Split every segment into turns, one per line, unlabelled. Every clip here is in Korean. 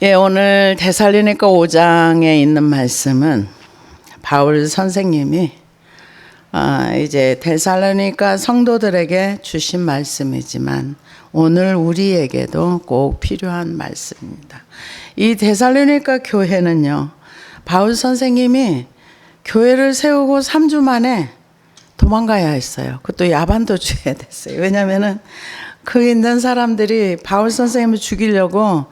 예, 오늘 데살로니가 5장에 있는 말씀은 바울 선생님이 이제 데살로니가 성도들에게 주신 말씀이지만 오늘 우리에게도 꼭 필요한 말씀입니다. 이 데살로니가 교회는요, 바울 선생님이 교회를 세우고 3주 만에 도망가야 했어요. 그것도 야반도주에 됐어요. 왜냐하면은 그 있는 사람들이 바울 선생님을 죽이려고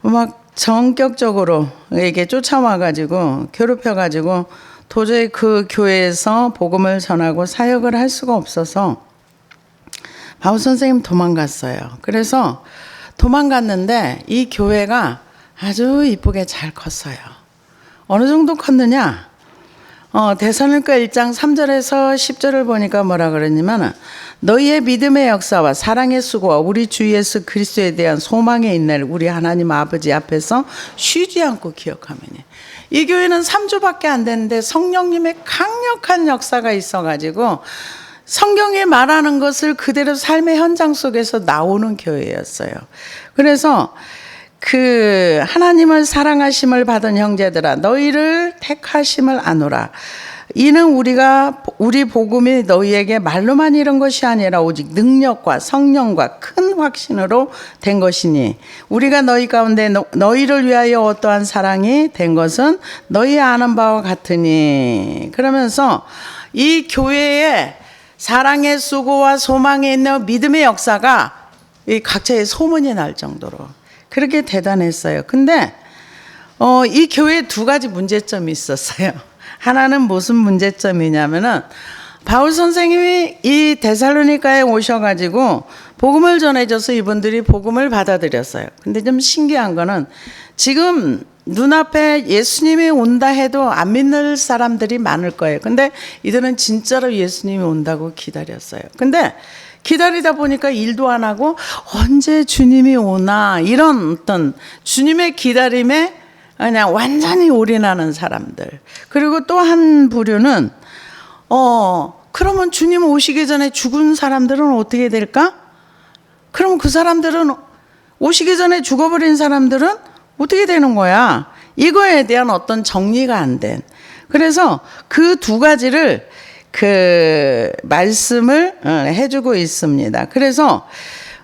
막 전격적으로 이게 쫓아와가지고 괴롭혀가지고 도저히 그 교회에서 복음을 전하고 사역을 할 수가 없어서 바울 선생님 도망갔어요. 그래서 도망갔는데 이 교회가 아주 이쁘게 잘 컸어요. 어느 정도 컸느냐? 데살로니가 1장 3절에서 10절을 보니까 뭐라 그러냐면 너희의 믿음의 역사와 사랑의 수고와 우리 주 예수 그리스도에 대한 소망의 인내를 우리 하나님 아버지 앞에서 쉬지 않고 기억하매니. 이 교회는 3주밖에 안 됐는데 성령님의 강력한 역사가 있어가지고 성경에 말하는 것을 그대로 삶의 현장 속에서 나오는 교회였어요. 그래서 그 하나님을 사랑하심을 받은 형제들아 너희를 택하심을 아노라. 이는 우리 복음이 너희에게 말로만 이른 것이 아니라 오직 능력과 성령과 큰 확신으로 된 것이니 우리가 너희 가운데 너희를 위하여 어떠한 사랑이 된 것은 너희 아는 바와 같으니. 그러면서 이 교회의 사랑의 수고와 소망에 있는 믿음의 역사가 이 각자의 소문이 날 정도로 그렇게 대단했어요. 근데 이 교회에 두 가지 문제점이 있었어요. 하나는 무슨 문제점이냐면은 바울 선생님이 이 데살로니가에 오셔가지고 복음을 전해줘서 이분들이 복음을 받아들였어요. 근데 좀 신기한 거는 지금 눈앞에 예수님이 온다 해도 안 믿는 사람들이 많을 거예요. 근데 이들은 진짜로 예수님이 온다고 기다렸어요. 근데 기다리다 보니까 일도 안 하고 언제 주님이 오나 이런 어떤 주님의 기다림에 그냥 완전히 올인하는 사람들. 그리고 또 한 부류는 그러면 주님 오시기 전에 죽은 사람들은 어떻게 될까? 그럼 그 사람들은 오시기 전에 죽어버린 사람들은 어떻게 되는 거야? 이거에 대한 어떤 정리가 안 된. 그래서 그 두 가지를 그 말씀을 해주고 있습니다. 그래서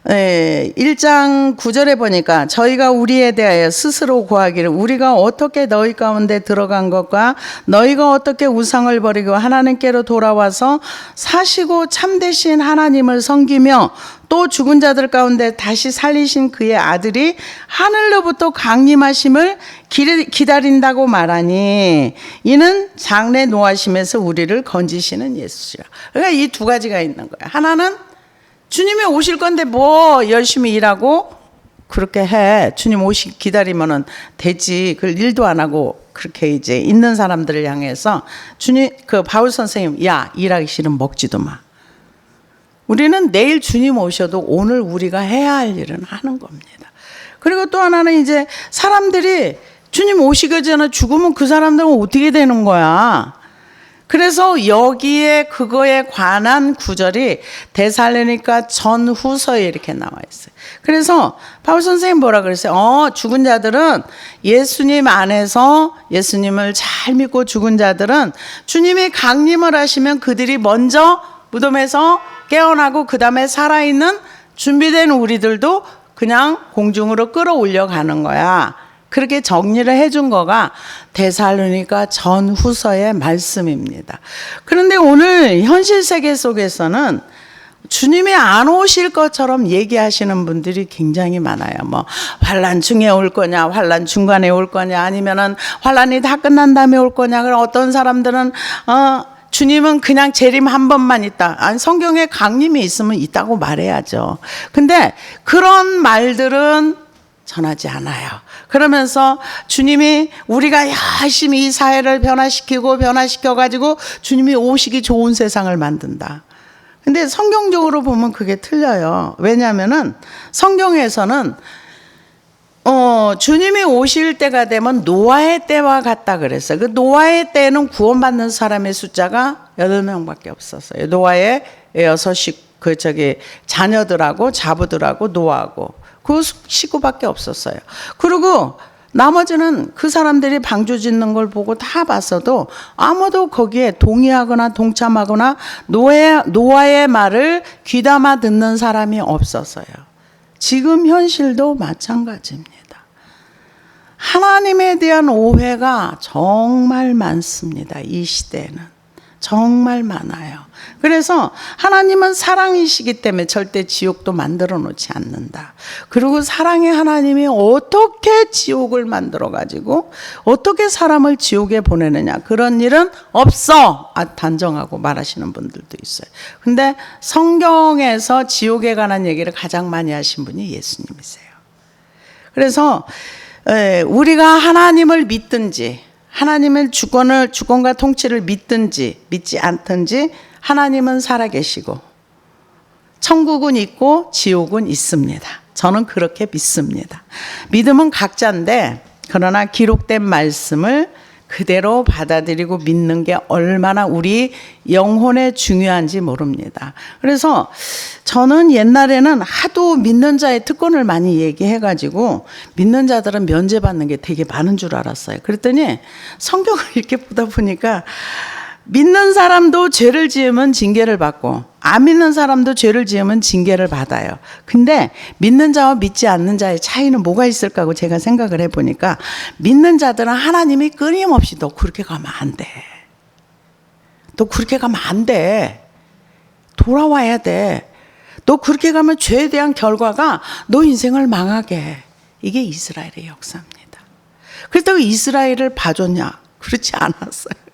1장 9절에 보니까 저희가 우리에 대하여 스스로 고하기를 우리가 어떻게 너희 가운데 들어간 것과 너희가 어떻게 우상을 버리고 하나님께로 돌아와서 사시고 참되신 하나님을 섬기며 또 죽은 자들 가운데 다시 살리신 그의 아들이 하늘로부터 강림하심을 기다린다고 말하니 이는 장래 노하심에서 우리를 건지시는 예수시라. 그러니까 이 두 가지가 있는 거예요. 하나는 주님이 오실 건데 뭐 열심히 일하고 그렇게 해. 주님 기다리면은 되지. 그걸 일도 안 하고 그렇게 이제 있는 사람들을 향해서 그 바울 선생님, 야, 일하기 싫으면 먹지도 마. 우리는 내일 주님 오셔도 오늘 우리가 해야 할 일은 하는 겁니다. 그리고 또 하나는 이제 사람들이 주님 오시기 전에 죽으면 그 사람들은 어떻게 되는 거야? 그래서 여기에 그거에 관한 구절이 데살로니가 전후서에 이렇게 나와 있어요. 그래서 바울 선생님 뭐라 그랬어요? 죽은 자들은 예수님 안에서 예수님을 잘 믿고 죽은 자들은 주님이 강림을 하시면 그들이 먼저 무덤에서 깨어나고 그 다음에 살아있는 준비된 우리들도 그냥 공중으로 끌어올려 가는 거야. 그렇게 정리를 해준 거가 데살로니가 전후서의 말씀입니다. 그런데 오늘 현실 세계 속에서는 주님이 안 오실 것처럼 얘기하시는 분들이 굉장히 많아요. 뭐 환난 중에 올 거냐, 환난 중간에 올 거냐, 아니면은 환난이 다 끝난 다음에 올 거냐. 그럼 어떤 사람들은 주님은 그냥 재림 한 번만 있다. 아니 성경에 강림이 있으면 있다고 말해야죠. 근데 그런 말들은 전하지 않아요. 그러면서 주님이 우리가 열심히 이 사회를 변화시켜가지고 주님이 오시기 좋은 세상을 만든다. 근데 성경적으로 보면 그게 틀려요. 왜냐하면은 성경에서는 주님이 오실 때가 되면 노아의 때와 같다 그랬어요. 그 노아의 때는 구원받는 사람의 숫자가 8명밖에 없었어요. 노아의 6 자녀들하고 자부들하고 노아하고 그 식구밖에 없었어요. 그리고 나머지는 그 사람들이 방주 짓는 걸 보고 다 봤어도 아무도 거기에 동의하거나 동참하거나 노아의 말을 귀담아 듣는 사람이 없었어요. 지금 현실도 마찬가지입니다. 하나님에 대한 오해가 정말 많습니다. 이 시대에는. 정말 많아요. 그래서 하나님은 사랑이시기 때문에 절대 지옥도 만들어 놓지 않는다. 그리고 사랑의 하나님이 어떻게 지옥을 만들어 가지고 어떻게 사람을 지옥에 보내느냐, 그런 일은 없어 단정하고 말하시는 분들도 있어요. 근데 성경에서 지옥에 관한 얘기를 가장 많이 하신 분이 예수님이세요. 그래서 우리가 하나님을 믿든지 하나님의 주권과 통치를 믿든지 믿지 않든지 하나님은 살아계시고 천국은 있고 지옥은 있습니다. 저는 그렇게 믿습니다. 믿음은 각자인데 그러나 기록된 말씀을 그대로 받아들이고 믿는 게 얼마나 우리 영혼에 중요한지 모릅니다. 그래서 저는 옛날에는 하도 믿는 자의 특권을 많이 얘기해가지고 믿는 자들은 면제받는 게 되게 많은 줄 알았어요. 그랬더니 성경을 이렇게 보다 보니까 믿는 사람도 죄를 지으면 징계를 받고 안 믿는 사람도 죄를 지으면 징계를 받아요. 근데 믿는 자와 믿지 않는 자의 차이는 뭐가 있을까 하고 제가 생각을 해보니까 믿는 자들은 하나님이 끊임없이 너 그렇게 가면 안 돼. 너 그렇게 가면 안 돼. 돌아와야 돼. 너 그렇게 가면 죄에 대한 결과가 너 인생을 망하게 해. 이게 이스라엘의 역사입니다. 그렇다고 이스라엘을 봐줬냐? 그렇지 않았어요.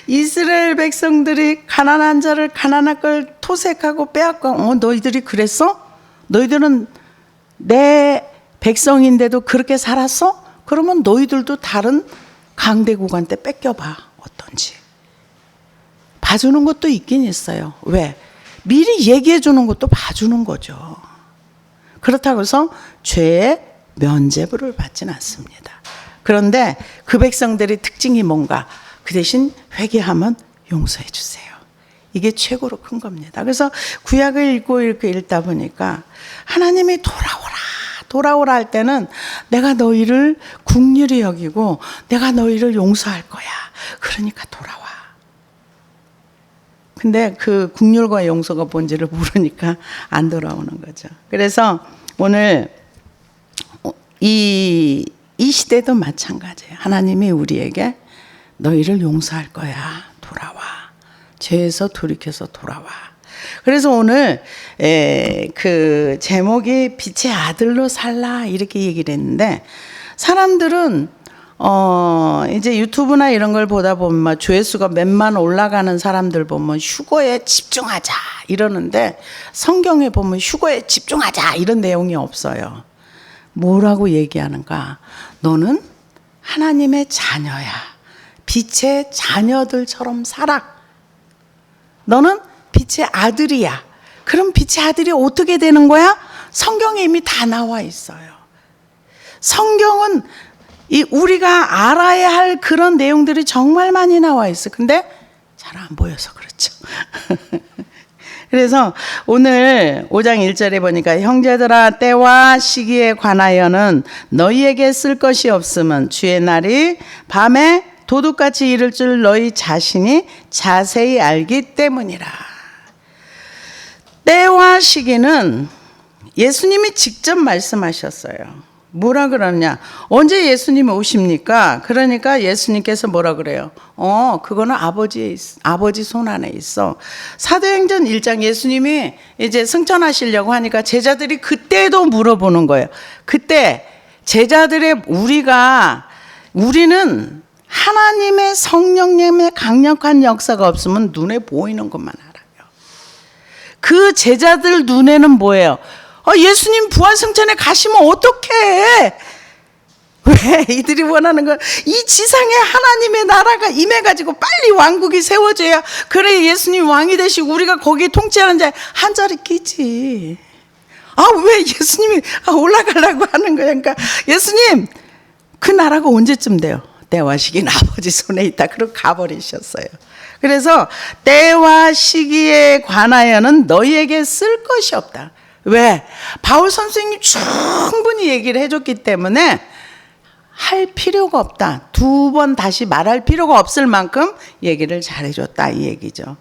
이스라엘 백성들이 가난한 자를 가난한 걸 토색하고 빼앗고 너희들이 그랬어? 너희들은 내 백성인데도 그렇게 살았어? 그러면 너희들도 다른 강대국한테 뺏겨봐. 어떤지. 봐주는 것도 있긴 있어요. 왜? 미리 얘기해 주는 것도 봐주는 거죠. 그렇다고 해서 죄의 면죄부를 받지는 않습니다. 그런데 그 백성들의 특징이 뭔가? 그 대신 회개하면 용서해 주세요. 이게 최고로 큰 겁니다. 그래서 구약을 읽고 이렇게 읽다 보니까 하나님이 돌아오라 할 때는 내가 너희를 긍휼히 여기고 내가 너희를 용서할 거야. 그러니까 돌아와. 근데 그 긍휼과 용서가 뭔지를 모르니까 안 돌아오는 거죠. 그래서 오늘 이 시대도 마찬가지예요. 하나님이 우리에게 너희를 용서할 거야. 돌아와. 죄에서 돌이켜서 돌아와. 그래서 오늘 그 제목이 빛의 아들로 살라 이렇게 얘기를 했는데 사람들은 이제 유튜브나 이런 걸 보다 보면 막 조회수가 몇만 올라가는 사람들 보면 휴거에 집중하자 이러는데 성경에 보면 휴거에 집중하자 이런 내용이 없어요. 뭐라고 얘기하는가? 너는 하나님의 자녀야. 빛의 자녀들처럼 살아. 너는 빛의 아들이야. 그럼 빛의 아들이 어떻게 되는 거야? 성경에 이미 다 나와 있어요. 성경은 우리가 알아야 할 그런 내용들이 정말 많이 나와 있어. 근데 잘 안 보여서 그렇죠. 그래서 오늘 5장 1절에 보니까 형제들아 때와 시기에 관하여는 너희에게 쓸 것이 없음은 주의 날이 밤에 도둑같이 이를 줄 너희 자신이 자세히 알기 때문이라. 때와 시기는 예수님이 직접 말씀하셨어요. 뭐라 그러냐? 언제 예수님이 오십니까? 그러니까 예수님께서 뭐라 그래요? 그거는 아버지 손 안에 있어. 사도행전 1장 예수님이 이제 승천하시려고 하니까 제자들이 그때도 물어보는 거예요. 그때 제자들의 우리는 하나님의 성령님의 강력한 역사가 없으면 눈에 보이는 것만 알아요. 그 제자들 눈에는 뭐예요? 예수님 부활승천에 가시면 어떡해? 왜? 이들이 원하는 건 이 지상에 하나님의 나라가 임해가지고 빨리 왕국이 세워져야 그래 예수님 왕이 되시고 우리가 거기에 통치하는 자에 한 자리 끼지. 왜 예수님이 올라가려고 하는 거야? 그러니까 예수님 그 나라가 언제쯤 돼요? 때와 시기는 아버지 손에 있다. 그러고 가버리셨어요. 그래서 때와 시기에 관하여는 너희에게 쓸 것이 없다. 왜? 바울 선생님이 충분히 얘기를 해줬기 때문에 할 필요가 없다. 두 번 다시 말할 필요가 없을 만큼 얘기를 잘해줬다 이 얘기죠.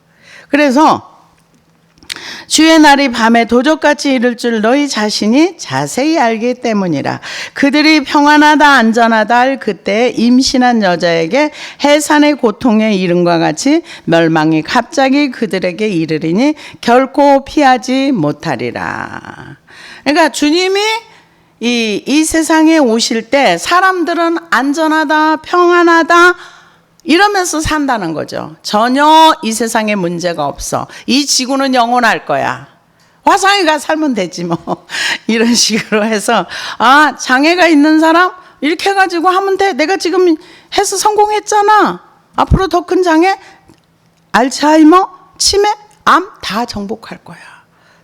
그래서 주의 날이 밤에 도적같이 이를 줄 너희 자신이 자세히 알기 때문이라. 그들이 평안하다 안전하다 할 그때 임신한 여자에게 해산의 고통에 이름과 같이 멸망이 갑자기 그들에게 이르리니 결코 피하지 못하리라. 그러니까 주님이 이 세상에 오실 때 사람들은 안전하다 평안하다 이러면서 산다는 거죠. 전혀 이 세상에 문제가 없어. 이 지구는 영원할 거야. 화성에 가 살면 되지 뭐. 이런 식으로 해서 장애가 있는 사람 이렇게 해가지고 하면 돼. 내가 지금 해서 성공했잖아. 앞으로 더 큰 장애, 알츠하이머, 치매, 암 다 정복할 거야.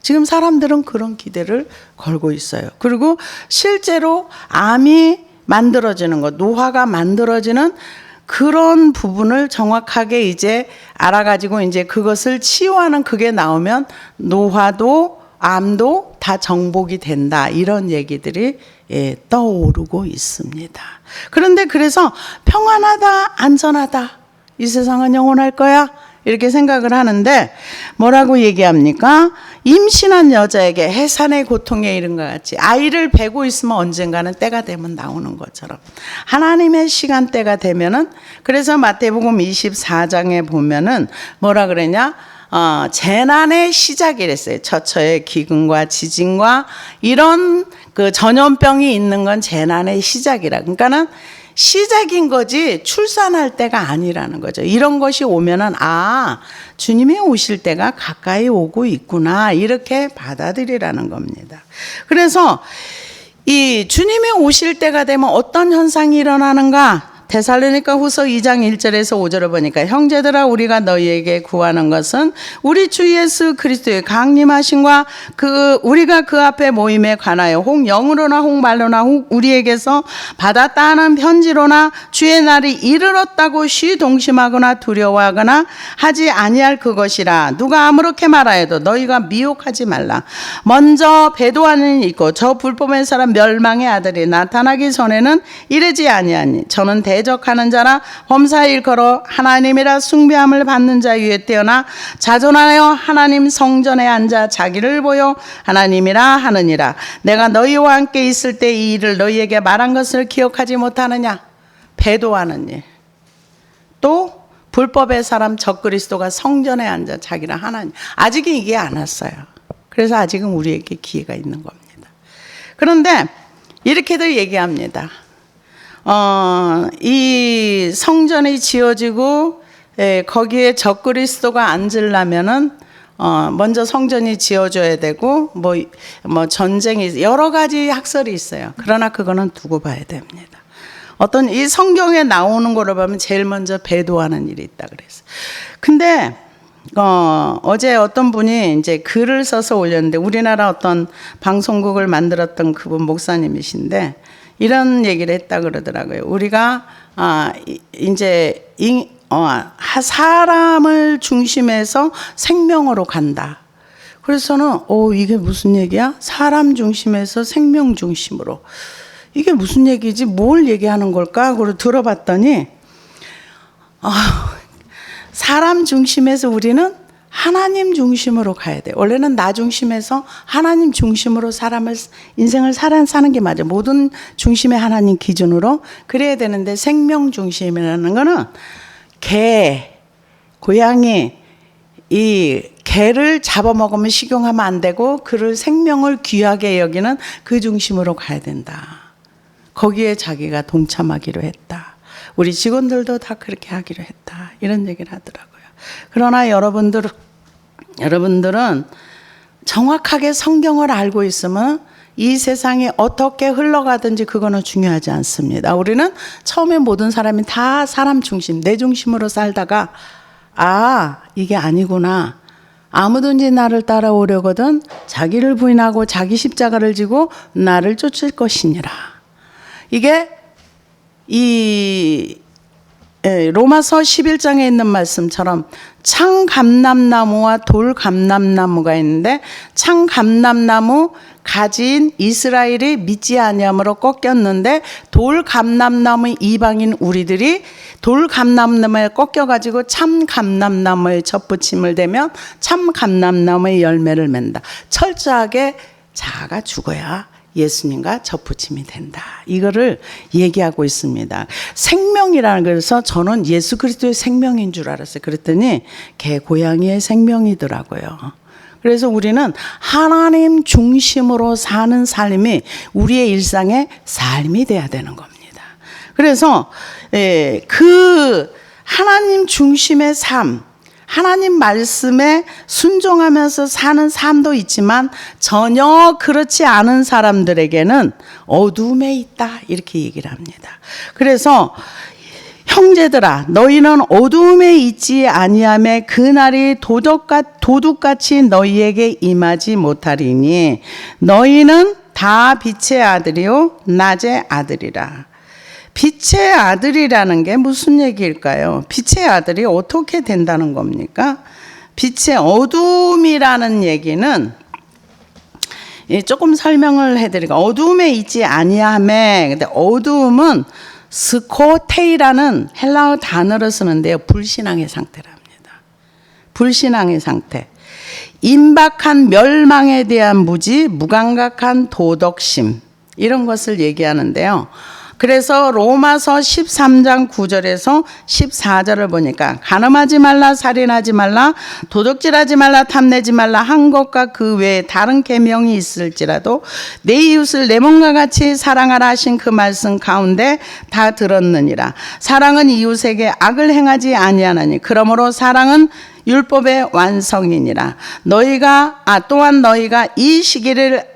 지금 사람들은 그런 기대를 걸고 있어요. 그리고 실제로 암이 만들어지는 것, 노화가 만들어지는 그런 부분을 정확하게 이제 알아가지고 이제 그것을 치유하는 그게 나오면 노화도 암도 다 정복이 된다. 이런 얘기들이 떠오르고 있습니다. 그런데 그래서 평안하다, 안전하다. 이 세상은 영원할 거야. 이렇게 생각을 하는데 뭐라고 얘기합니까? 임신한 여자에게 해산의 고통에 이른 것 같이 아이를 베고 있으면 언젠가는 때가 되면 나오는 것처럼 하나님의 시간대가 되면은 그래서 마태복음 24장에 보면은 뭐라 그러냐? 재난의 시작이랬어요. 처처의 기근과 지진과 이런 그 전염병이 있는 건 재난의 시작이라. 그러니까는 시작인 거지 출산할 때가 아니라는 거죠. 이런 것이 오면은 주님이 오실 때가 가까이 오고 있구나 이렇게 받아들이라는 겁니다. 그래서 이 주님이 오실 때가 되면 어떤 현상이 일어나는가? 데살로니가 후서 2장 1절에서 5절을 보니까 형제들아 우리가 너희에게 구하는 것은 우리 주 예수 그리스도의 강림하심과 우리가 그 앞에 모임에 관하여 혹 영으로나 혹 말로나 혹 우리에게서 받았다 하는 편지로나 주의 날이 이르렀다고 시동심하거나 두려워하거나 하지 아니할 그것이라. 누가 아무렇게 말하여도 너희가 미혹하지 말라. 먼저 배도하는 이 있고 저 불법의 사람 멸망의 아들이 나타나기 전에는 이르지 아니하니 저는 대적하는 자라 범사에 일컬어 하나님이라 숭배함을 받는 자 위에 뛰어나 자존하여 하나님 성전에 앉아 자기를 보여 하나님이라 하느니라. 내가 너희와 함께 있을 때 이 일을 너희에게 말한 것을 기억하지 못하느냐? 배도하는 일. 또 불법의 사람 적그리스도가 성전에 앉아 자기를 하나님. 아직은 이게 안 왔어요. 그래서 아직은 우리에게 기회가 있는 겁니다. 그런데 이렇게도 얘기합니다. 이 성전이 지어지고 거기에 적그리스도가 앉으려면은 먼저 성전이 지어져야 되고 뭐 전쟁이 여러 가지 학설이 있어요. 그러나 그거는 두고 봐야 됩니다. 어떤 이 성경에 나오는 거를 보면 제일 먼저 배도하는 일이 있다 그랬어요. 근데 어제 어떤 분이 이제 글을 써서 올렸는데 우리나라 어떤 방송국을 만들었던 그분 목사님이신데 이런 얘기를 했다 그러더라고요. 우리가 이제 사람을 중심에서 생명으로 간다. 그래서 저는 이게 무슨 얘기야? 사람 중심에서 생명 중심으로. 이게 무슨 얘기지? 뭘 얘기하는 걸까? 그걸 들어봤더니 사람 중심에서 우리는 하나님 중심으로 가야 돼. 원래는 나 중심에서 하나님 중심으로 인생을 사는 게 맞아. 모든 중심의 하나님 기준으로 그래야 되는데 생명 중심이라는 거는 고양이, 이 개를 잡아먹으면 식용하면 안 되고 그를 생명을 귀하게 여기는 그 중심으로 가야 된다. 거기에 자기가 동참하기로 했다. 우리 직원들도 다 그렇게 하기로 했다. 이런 얘기를 하더라고요. 그러나 여러분들은 정확하게 성경을 알고 있으면 이 세상이 어떻게 흘러가든지 그거는 중요하지 않습니다. 우리는 처음에 모든 사람이 다 사람 중심, 내 중심으로 살다가 이게 아니구나. 아무든지 나를 따라오려거든 자기를 부인하고 자기 십자가를 지고 나를 쫓을 것이니라. 이게 로마서 11장에 있는 말씀처럼 창감람나무와 돌감람나무가 있는데 창감람나무 가진 이스라엘이 믿지 아니함으로 꺾였는데 돌 감람나무 이방인 우리들이 돌 감람나무에 꺾여가지고 참 감람나무에 접붙임을 대면 참 감람나무의 열매를 맺는다. 철저하게 자아가 죽어야 예수님과 접붙임이 된다. 이거를 얘기하고 있습니다. 생명이라는 그래서 저는 예수 그리스도의 생명인 줄 알았어요. 그랬더니 개 고양이의 생명이더라고요. 그래서 우리는 하나님 중심으로 사는 삶이 우리의 일상의 삶이 돼야 되는 겁니다. 그래서 그 하나님 중심의 삶, 하나님 말씀에 순종하면서 사는 삶도 있지만 전혀 그렇지 않은 사람들에게는 어둠에 있다 이렇게 얘기를 합니다. 그래서 형제들아 너희는 어둠에 있지 아니하매 그날이 도둑같이 너희에게 임하지 못하리니 너희는 다 빛의 아들이요 낮의 아들이라. 빛의 아들이라는 게 무슨 얘기일까요? 빛의 아들이 어떻게 된다는 겁니까? 빛의 어둠이라는 얘기는 조금 설명을 해드리고 어둠에 있지 아니하매 근데 어둠은 스코테이라는 헬라어 단어를 쓰는데요. 불신앙의 상태랍니다. 불신앙의 상태. 임박한 멸망에 대한 무지, 무감각한 도덕심 이런 것을 얘기하는데요. 그래서 로마서 13장 9절에서 14절을 보니까 간음하지 말라, 살인하지 말라, 도둑질하지 말라, 탐내지 말라 한 것과 그 외에 다른 계명이 있을지라도 내 이웃을 내 몸과 같이 사랑하라 하신 그 말씀 가운데 다 들었느니라. 사랑은 이웃에게 악을 행하지 아니하나니 그러므로 사랑은 율법의 완성이니라. 또한 너희가 이 시기를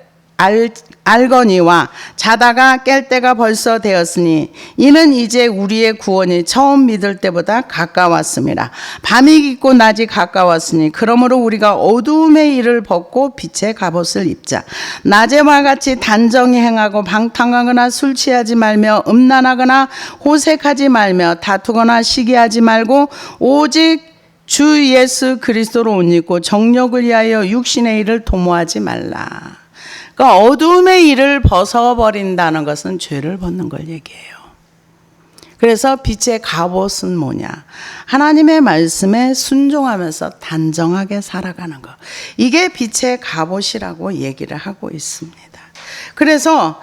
알거니와 자다가 깰 때가 벌써 되었으니 이는 이제 우리의 구원이 처음 믿을 때보다 가까웠습니다. 밤이 깊고 낮이 가까웠으니 그러므로 우리가 어두움의 일을 벗고 빛의 갑옷을 입자. 낮에와 같이 단정히 행하고 방탕하거나 술 취하지 말며 음란하거나 호색하지 말며 다투거나 시기하지 말고 오직 주 예수 그리스도로 옷 입고 정욕을 위하여 육신의 일을 도모하지 말라. 그러니까 어둠의 일을 벗어버린다는 것은 죄를 벗는 걸 얘기해요. 그래서 빛의 갑옷은 뭐냐? 하나님의 말씀에 순종하면서 단정하게 살아가는 것. 이게 빛의 갑옷이라고 얘기를 하고 있습니다. 그래서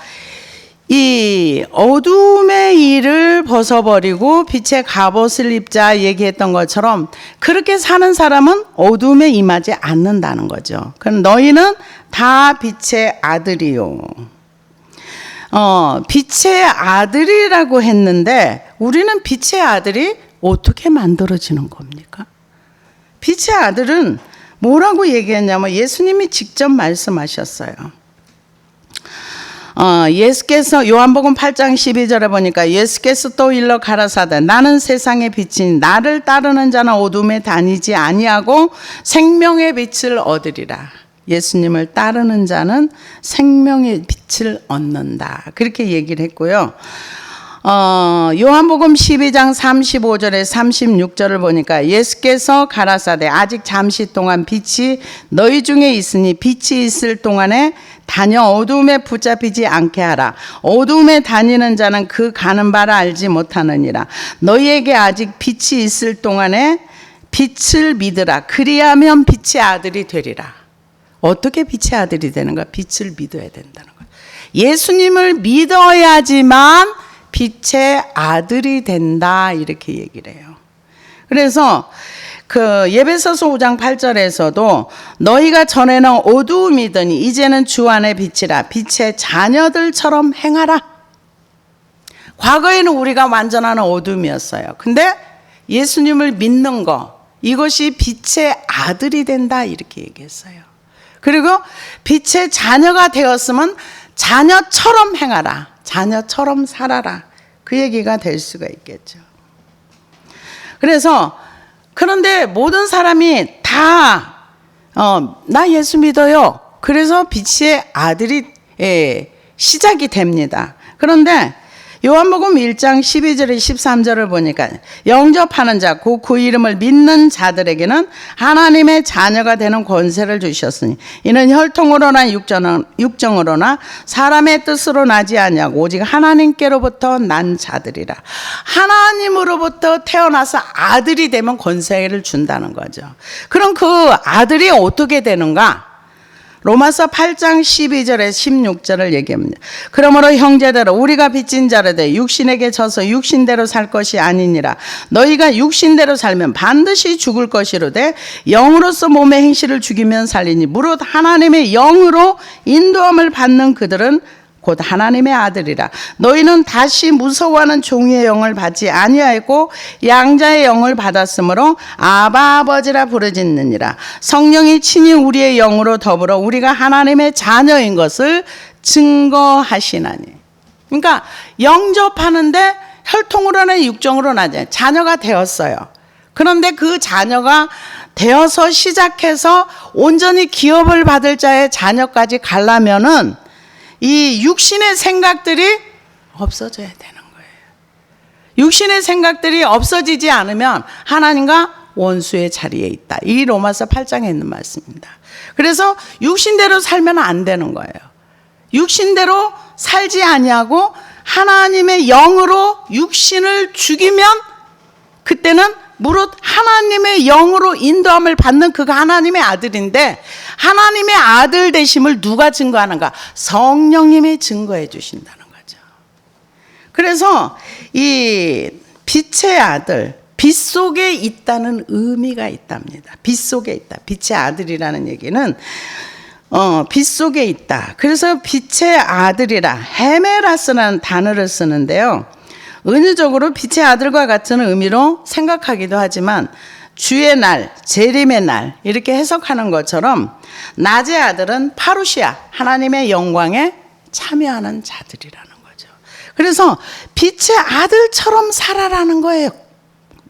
이 어둠의 일을 벗어버리고 빛의 갑옷을 입자 얘기했던 것처럼 그렇게 사는 사람은 어둠에 임하지 않는다는 거죠. 그럼 너희는 다 빛의 아들이요. 빛의 아들이라고 했는데 우리는 빛의 아들이 어떻게 만들어지는 겁니까? 빛의 아들은 뭐라고 얘기했냐면 예수님이 직접 말씀하셨어요. 예수께서 요한복음 8장 12절에 보니까 예수께서 또 일러 가라사대 나는 세상의 빛이니 나를 따르는 자는 어둠에 다니지 아니하고 생명의 빛을 얻으리라. 예수님을 따르는 자는 생명의 빛을 얻는다. 그렇게 얘기를 했고요. 요한복음 12장 35절에 36절을 보니까 예수께서 가라사대 아직 잠시 동안 빛이 너희 중에 있으니 빛이 있을 동안에 다녀 어두움에 붙잡히지 않게 하라. 어두움에 다니는 자는 그 가는 바를 알지 못하느니라. 너희에게 아직 빛이 있을 동안에 빛을 믿으라. 그리하면 빛의 아들이 되리라. 어떻게 빛의 아들이 되는가? 빛을 믿어야 된다는 거예요. 예수님을 믿어야지만 빛의 아들이 된다 이렇게 얘기를 해요. 그래서 그 예배서서 5장 8절에서도 너희가 전에는 어두움이더니 이제는 주 안의 빛이라. 빛의 자녀들처럼 행하라. 과거에는 우리가 완전한 어둠이었어요. 근데 예수님을 믿는 거 이것이 빛의 아들이 된다 이렇게 얘기했어요. 그리고 빛의 자녀가 되었으면 자녀처럼 행하라. 자녀처럼 살아라. 그 얘기가 될 수가 있겠죠. 그래서 그런데 모든 사람이 다 나 예수 믿어요. 그래서 빛의 아들이 시작이 됩니다. 그런데 요한복음 1장 12절에 13절을 보니까 영접하는 자, 곧 그 이름을 믿는 자들에게는 하나님의 자녀가 되는 권세를 주셨으니 이는 혈통으로나 육정으로나 사람의 뜻으로 나지 아니하고 오직 하나님께로부터 난 자들이라. 하나님으로부터 태어나서 아들이 되면 권세를 준다는 거죠. 그럼 그 아들이 어떻게 되는가? 로마서 8장 12절에 16절을 얘기합니다. 그러므로 형제들아 우리가 빚진 자라되 육신에게 져서 육신대로 살 것이 아니니라. 너희가 육신대로 살면 반드시 죽을 것이로되 영으로서 몸의 행실을 죽이면 살리니 무릇 하나님의 영으로 인도함을 받는 그들은 곧 하나님의 아들이라. 너희는 다시 무서워하는 종의 영을 받지 아니하였고 양자의 영을 받았으므로 아바 아버지라 부르짖느니라. 성령이 친히 우리의 영으로 더불어 우리가 하나님의 자녀인 것을 증거하시나니. 그러니까 영접하는데 혈통으로나 육정으로나 자녀가 되었어요. 그런데 그 자녀가 되어서 시작해서 온전히 기업을 받을 자의 자녀까지 가려면은 이 육신의 생각들이 없어져야 되는 거예요. 육신의 생각들이 없어지지 않으면 하나님과 원수의 자리에 있다. 이 로마서 8장에 있는 말씀입니다. 그래서 육신대로 살면 안 되는 거예요. 육신대로 살지 아니하고 하나님의 영으로 육신을 죽이면 그때는 무릇 하나님의 영으로 인도함을 받는 그가 하나님의 아들인데 하나님의 아들 되심을 누가 증거하는가? 성령님이 증거해 주신다는 거죠. 그래서 이 빛의 아들, 빛 속에 있다는 의미가 있답니다. 빛 속에 있다. 빛의 아들이라는 얘기는 빛 속에 있다. 그래서 빛의 아들이라 헤메라스라는 단어를 쓰는데요. 은유적으로 빛의 아들과 같은 의미로 생각하기도 하지만 주의 날, 재림의 날 이렇게 해석하는 것처럼 낮의 아들은 파루시아, 하나님의 영광에 참여하는 자들이라는 거죠. 그래서 빛의 아들처럼 살아라는 거예요.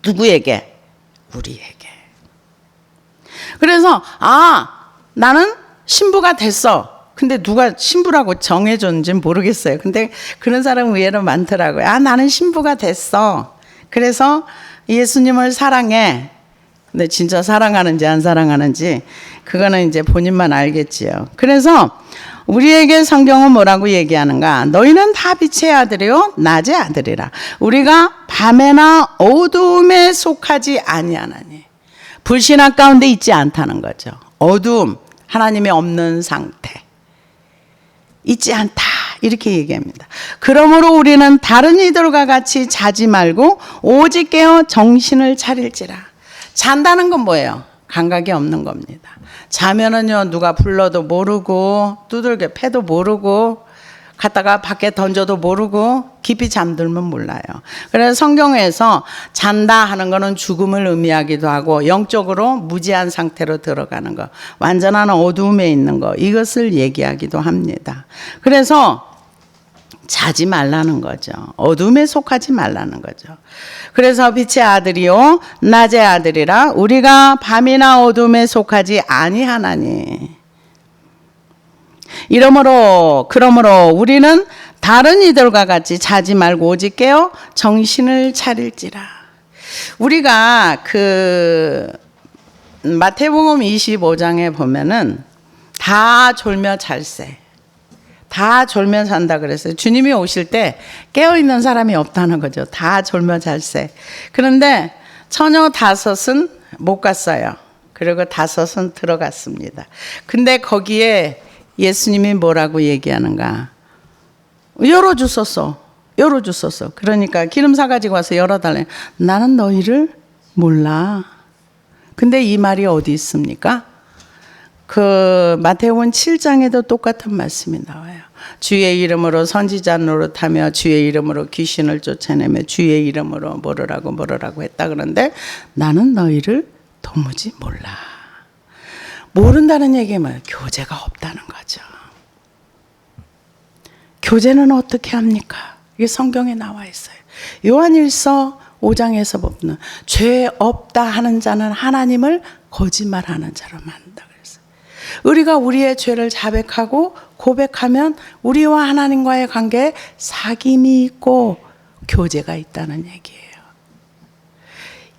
누구에게? 우리에게. 그래서 나는 신부가 됐어. 근데 누가 신부라고 정해줬는지는 모르겠어요. 근데 그런 사람 의외로 많더라고요. 나는 신부가 됐어. 그래서 예수님을 사랑해. 근데 진짜 사랑하는지 안 사랑하는지 그거는 이제 본인만 알겠지요. 그래서 우리에게 성경은 뭐라고 얘기하는가? 너희는 다 빛의 아들이요 낮의 아들이라. 우리가 밤에나 어두움에 속하지 아니하나니. 불신앙 가운데 있지 않다는 거죠. 어두움, 하나님이 없는 상태. 있지 않다 이렇게 얘기합니다. 그러므로 우리는 다른 이들과 같이 자지 말고 오직 깨어 정신을 차릴지라. 잔다는 건 뭐예요? 감각이 없는 겁니다. 자면은요 누가 불러도 모르고 두들겨 패도 모르고 갔다가 밖에 던져도 모르고 깊이 잠들면 몰라요. 그래서 성경에서 잔다 하는 거는 죽음을 의미하기도 하고 영적으로 무지한 상태로 들어가는 거, 완전한 어두움에 있는 거, 이것을 얘기하기도 합니다. 그래서 자지 말라는 거죠. 어둠에 속하지 말라는 거죠. 그래서 빛의 아들이요 낮의 아들이라. 우리가 밤이나 어둠에 속하지 아니하나니. 그러므로 우리는 다른 이들과 같이 자지 말고 오직 깨어 정신을 차릴지라. 우리가 마태복음 25장에 보면은 다 졸며 잘세. 다 졸며 잔다 그랬어요. 주님이 오실 때 깨어있는 사람이 없다는 거죠. 다 졸며 잘세. 그런데 처녀 5은 못 갔어요. 그리고 5은 들어갔습니다. 근데 거기에 예수님이 뭐라고 얘기하는가? 열어주소서. 그러니까 기름사 가지고 와서 열어달래. 나는 너희를 몰라. 근데 이 말이 어디 있습니까? 마태복음 7장에도 똑같은 말씀이 나와요. 주의 이름으로 선지자 노릇하며 주의 이름으로 귀신을 쫓아내며 주의 이름으로 뭐라고 했다. 그런데 나는 너희를 도무지 몰라. 모른다는 얘기는 뭐예요? 교제가 없다는 거죠. 교제는 어떻게 합니까? 이게 성경에 나와 있어요. 요한일서 5장에서 보면 죄 없다 하는 자는 하나님을 거짓말하는 자로 만든다 그랬어요. 우리가 우리의 죄를 자백하고 고백하면 우리와 하나님과의 관계에 사귐이 있고 교제가 있다는 얘기예요.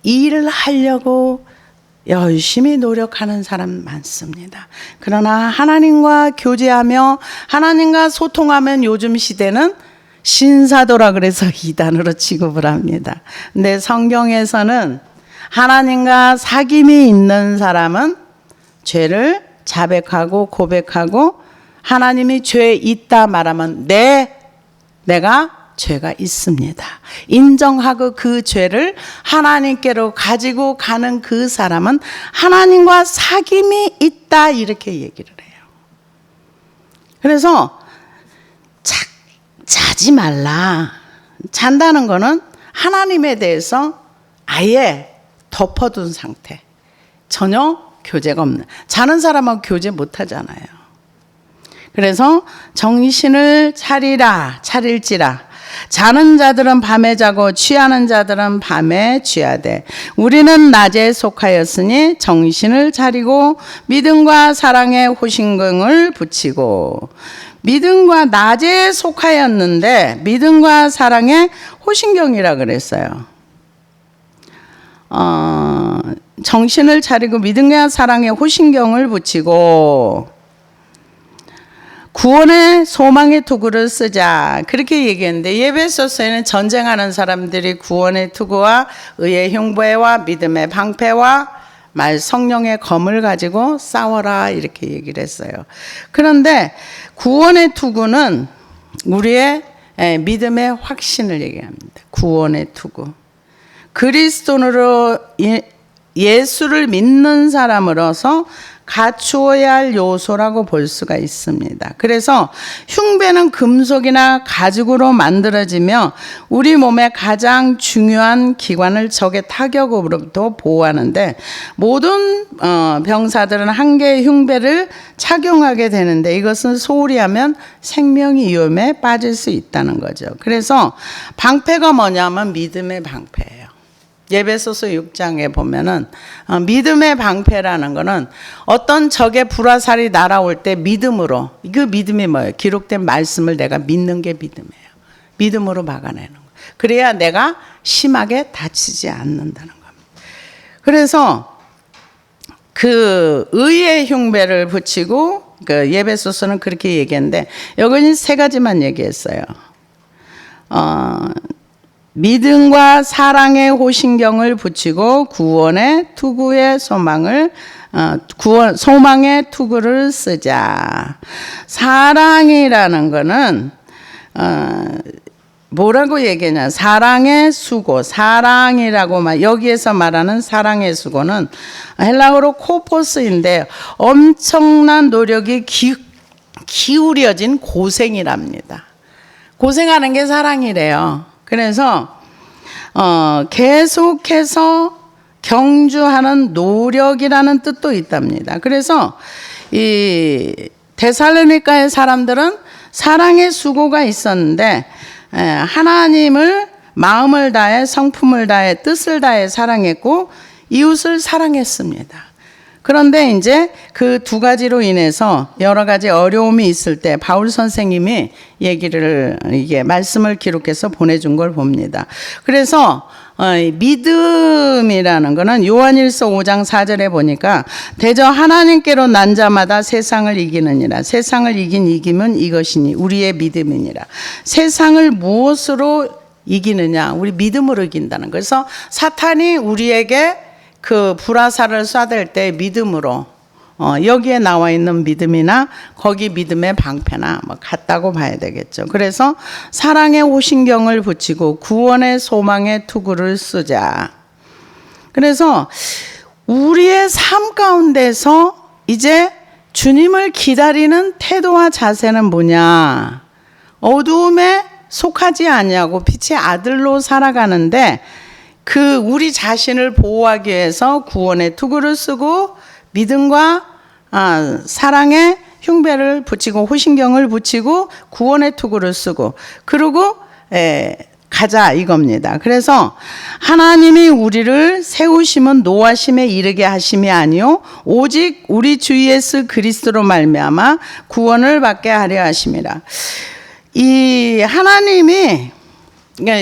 이 일을 하려고 열심히 노력하는 사람 많습니다. 그러나 하나님과 교제하며 하나님과 소통하면 요즘 시대는 신사도라 그래서 이단으로 취급을 합니다. 근데 성경에서는 하나님과 사귐이 있는 사람은 죄를 자백하고 고백하고 하나님이 죄 있다 말하면 내가 죄가 있습니다. 인정하고 그 죄를 하나님께로 가지고 가는 그 사람은 하나님과 사귐이 있다 이렇게 얘기를 해요. 그래서 자지 말라. 잔다는 거는 하나님에 대해서 아예 덮어둔 상태. 전혀 교제가 없는. 자는 사람하고 교제 못 하잖아요. 그래서 정신을 차릴지라. 자는 자들은 밤에 자고 취하는 자들은 밤에 취하되 우리는 낮에 속하였으니 정신을 차리고 믿음과 사랑에 호신경을 붙이고. 믿음과 낮에 속하였는데 믿음과 사랑에 호신경이라 그랬어요. 정신을 차리고 믿음과 사랑에 호신경을 붙이고 구원의 소망의 투구를 쓰자 그렇게 얘기했는데 에베소서에는 전쟁하는 사람들이 구원의 투구와 의의 흉배와 믿음의 방패와 말 성령의 검을 가지고 싸워라 이렇게 얘기를 했어요. 그런데 구원의 투구는 우리의 믿음의 확신을 얘기합니다. 구원의 투구. 그리스도로 예수를 믿는 사람으로서 갖추어야 할 요소라고 볼 수가 있습니다. 그래서 흉배는 금속이나 가죽으로 만들어지며 우리 몸의 가장 중요한 기관을 적의 타격으로부터 보호하는데 모든 병사들은 한 개의 흉배를 착용하게 되는데 이것은 소홀히 하면 생명이 위험에 빠질 수 있다는 거죠. 그래서 방패가 뭐냐면 믿음의 방패예요. 에베소서 6장에 보면은 믿음의 방패라는 거는 어떤 적의 불화살이 날아올 때 믿음으로, 그 믿음이 뭐예요? 기록된 말씀을 내가 믿는 게 믿음이에요. 믿음으로 막아내는 거예요. 그래야 내가 심하게 다치지 않는다는 겁니다. 그래서 그 의의 흉배를 붙이고 그 에베소서는 그렇게 얘기했는데 여기는 세 가지만 얘기했어요. 믿음과 사랑의 호신경을 붙이고 구원의 투구의 소망의 투구를 쓰자. 사랑이라는 거는 뭐라고 얘기하냐? 사랑의 수고, 사랑이라고 여기에서 말하는 사랑의 수고는 헬라어로 코포스인데 엄청난 노력이 기울여진 고생이랍니다. 고생하는 게 사랑이래요. 그래서 계속해서 경주하는 노력이라는 뜻도 있답니다. 그래서 이 데살로니가의 사람들은 사랑의 수고가 있었는데 하나님을 마음을 다해 성품을 다해 뜻을 다해 사랑했고 이웃을 사랑했습니다. 그런데 이제 그 두 가지로 인해서 여러 가지 어려움이 있을 때 바울 선생님이 이게 말씀을 기록해서 보내준 걸 봅니다. 그래서 믿음이라는 거는 요한일서 5장 4절에 보니까 대저 하나님께로 난 자마다 세상을 이기느니라. 세상을 이김은 이것이니 우리의 믿음이니라. 세상을 무엇으로 이기느냐? 우리 믿음으로 이긴다는 거예요. 그래서 사탄이 우리에게 그 불화살을 쏴댈 때 믿음으로 여기에 나와 있는 믿음이나 거기 믿음의 방패나 같다고 봐야 되겠죠. 그래서 사랑의 호신경을 붙이고 구원의 소망의 투구를 쓰자. 그래서 우리의 삶 가운데서 이제 주님을 기다리는 태도와 자세는 뭐냐? 어두움에 속하지 아니하고 빛의 아들로 살아가는데 그 우리 자신을 보호하기 위해서 구원의 투구를 쓰고 믿음과 사랑의 흉배를 붙이고 호신경을 붙이고 구원의 투구를 쓰고 그리고 가자 이겁니다. 그래서 하나님이 우리를 세우심은 노하심에 이르게 하심이 아니요 오직 우리 주 예수 그리스도로 말미암아 구원을 받게 하려 하심이라. 이 하나님이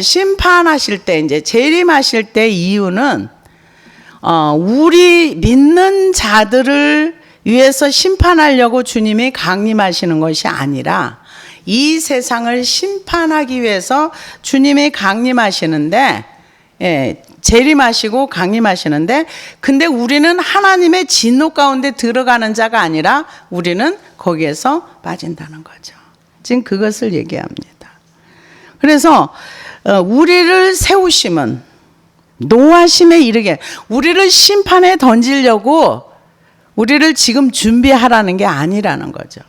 심판하실 때 이제 재림하실 때 이유는 우리 믿는 자들을 위해서 심판하려고 주님이 강림하시는 것이 아니라 이 세상을 심판하기 위해서 주님이 강림하시는데, 재림하시고 강림하시는데, 근데 우리는 하나님의 진노 가운데 들어가는 자가 아니라 우리는 거기에서 빠진다는 거죠. 지금 그것을 얘기합니다. 그래서 우리를 세우심은 노하심에 이르게, 우리를 심판에 던지려고 우리를 지금 준비하라는 게 아니라는 거죠.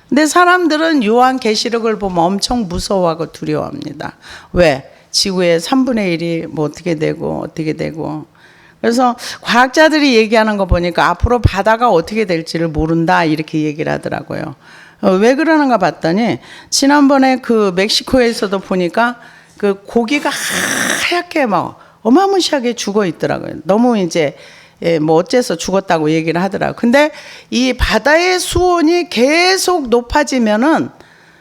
근데 사람들은 요한계시록을 보면 엄청 무서워하고 두려워합니다. 왜? 지구의 3분의 1이 뭐 어떻게 되고. 그래서 과학자들이 얘기하는 거 보니까 앞으로 바다가 어떻게 될지를 모른다 이렇게 얘기를 하더라고요. 왜 그러는가 봤더니 지난번에 그 멕시코에서도 보니까 그 고기가 하얗게 막 어마무시하게 죽어 있더라고요. 너무 이제 뭐 어째서 죽었다고 얘기를 하더라고요. 근데 이 바다의 수온이 계속 높아지면은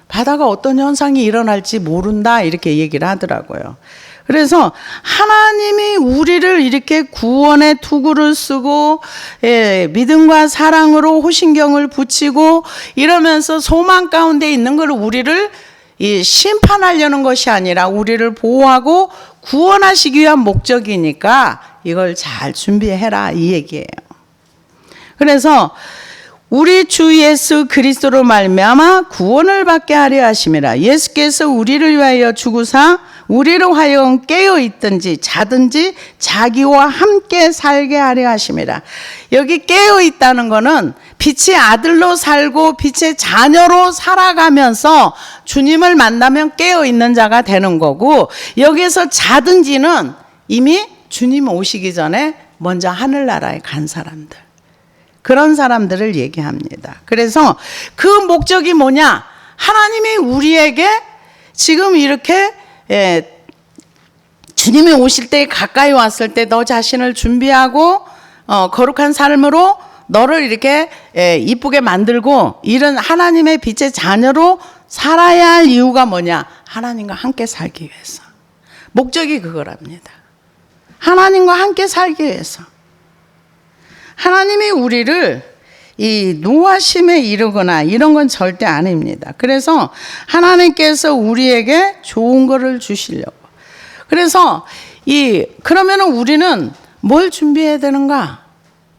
바다가 어떤 현상이 일어날지 모른다 이렇게 얘기를 하더라고요. 그래서 하나님이 우리를 이렇게 구원의 투구를 쓰고 믿음과 사랑으로 호신경을 붙이고 이러면서 소망 가운데 있는 걸 우리를 심판하려는 것이 아니라 우리를 보호하고 구원하시기 위한 목적이니까 이걸 잘 준비해라 이 얘기예요. 그래서 우리 주 예수 그리스도로 말미암아 구원을 받게 하려 하심이라. 예수께서 우리를 위하여 죽으사 우리로 하여금 깨어 있든지 자든지 자기와 함께 살게 하려 하심이라. 여기 깨어 있다는 거는 빛의 아들로 살고 빛의 자녀로 살아가면서 주님을 만나면 깨어 있는 자가 되는 거고, 여기서 자든지는 이미 주님 오시기 전에 먼저 하늘나라에 간 사람들, 그런 사람들을 얘기합니다. 그래서 그 목적이 뭐냐? 하나님이 우리에게 지금 이렇게 주님이 오실 때 가까이 왔을 때 너 자신을 준비하고 거룩한 삶으로 너를 이렇게 이쁘게 만들고 이런 하나님의 빛의 자녀로 살아야 할 이유가 뭐냐? 하나님과 함께 살기 위해서. 목적이 그거랍니다. 하나님과 함께 살기 위해서. 하나님이 우리를 이 노하심에 이르거나 이런 건 절대 아닙니다. 그래서 하나님께서 우리에게 좋은 거를 주시려고. 그래서 그러면은 우리는 뭘 준비해야 되는가?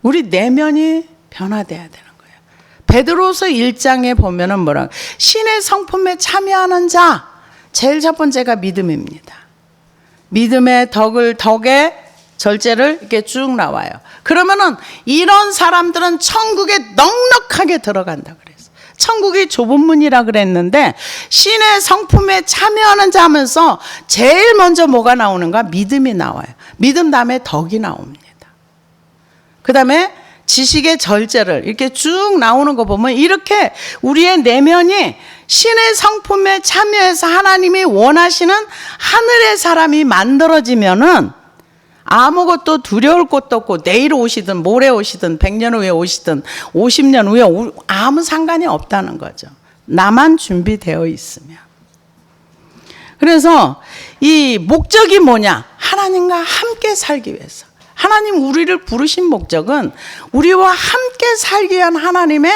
우리 내면이 변화돼야 되는 거예요. 베드로서 1장에 보면은 뭐라? 신의 성품에 참여하는 자. 제일 첫 번째가 믿음입니다. 믿음의 덕의 절제를 이렇게 쭉 나와요. 그러면은 이런 사람들은 천국에 넉넉하게 들어간다 그랬어요. 천국이 좁은 문이라 그랬는데 신의 성품에 참여하는 자 하면서 제일 먼저 뭐가 나오는가? 믿음이 나와요. 믿음 다음에 덕이 나옵니다. 그 다음에 지식의 절제를 이렇게 쭉 나오는 거 보면 이렇게 우리의 내면이 신의 성품에 참여해서 하나님이 원하시는 하늘의 사람이 만들어지면은 아무것도 두려울 것도 없고 내일 오시든 모레 오시든 100년 후에 오시든 50년 후에 아무 상관이 없다는 거죠. 나만 준비되어 있으면. 그래서 이 목적이 뭐냐? 하나님과 함께 살기 위해서. 하나님 우리를 부르신 목적은 우리와 함께 살기 위한 하나님의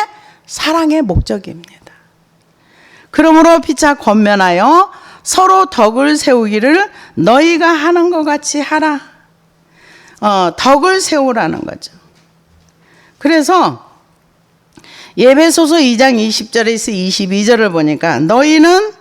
사랑의 목적입니다. 그러므로 피차 권면하여 서로 덕을 세우기를 너희가 하는 것 같이 하라. 덕을 세우라는 거죠. 그래서 에베소서 2장 20절에서 22절을 보니까 너희는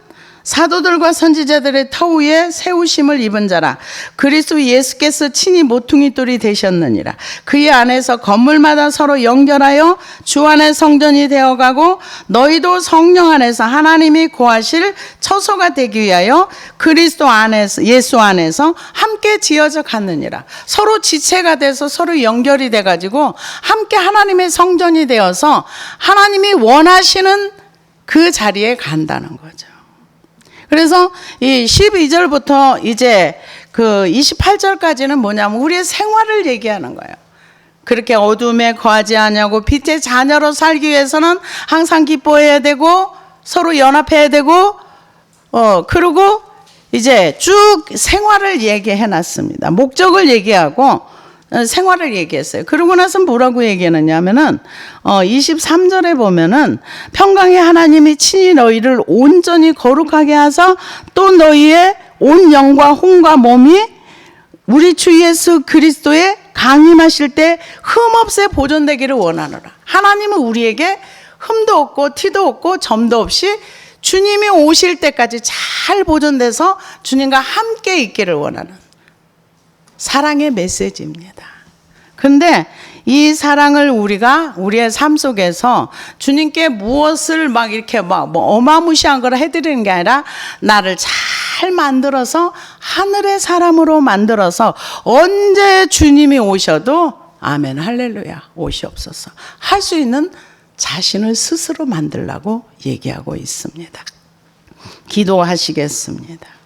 사도들과 선지자들의 터 위에 세우심을 입은 자라. 그리스도 예수께서 친히 모퉁이 돌이 되셨느니라. 그의 안에서 건물마다 서로 연결하여 주 안에 성전이 되어가고 너희도 성령 안에서 하나님이 거하실 처소가 되기 위하여 그리스도 안에서 예수 안에서 함께 지어져 갔느니라. 서로 지체가 돼서 서로 연결이 돼가지고 함께 하나님의 성전이 되어서 하나님이 원하시는 그 자리에 간다는 거죠. 그래서 이 12절부터 이제 그 28절까지는 뭐냐면 우리의 생활을 얘기하는 거예요. 그렇게 어둠에 거하지 아니하고 빛의 자녀로 살기 위해서는 항상 기뻐해야 되고 서로 연합해야 되고 그리고 이제 쭉 생활을 얘기해 놨습니다. 목적을 얘기하고 생활을 얘기했어요. 그러고 나서 뭐라고 얘기하느냐면은 23절에 보면은 평강의 하나님이 친히 너희를 온전히 거룩하게 하사 또 너희의 온 영과 혼과 몸이 우리 주 예수 그리스도의 강림하실 때 흠없이 보존되기를 원하노라. 하나님은 우리에게 흠도 없고 티도 없고 점도 없이 주님이 오실 때까지 잘 보존돼서 주님과 함께 있기를 원하는 사랑의 메시지입니다. 근데 이 사랑을 우리가 우리의 삶 속에서 주님께 무엇을 막 이렇게 뭐 어마무시한 걸 해드리는 게 아니라 나를 잘 만들어서 하늘의 사람으로 만들어서 언제 주님이 오셔도 아멘 할렐루야 오시옵소서 할 수 있는 자신을 스스로 만들라고 얘기하고 있습니다. 기도하시겠습니다.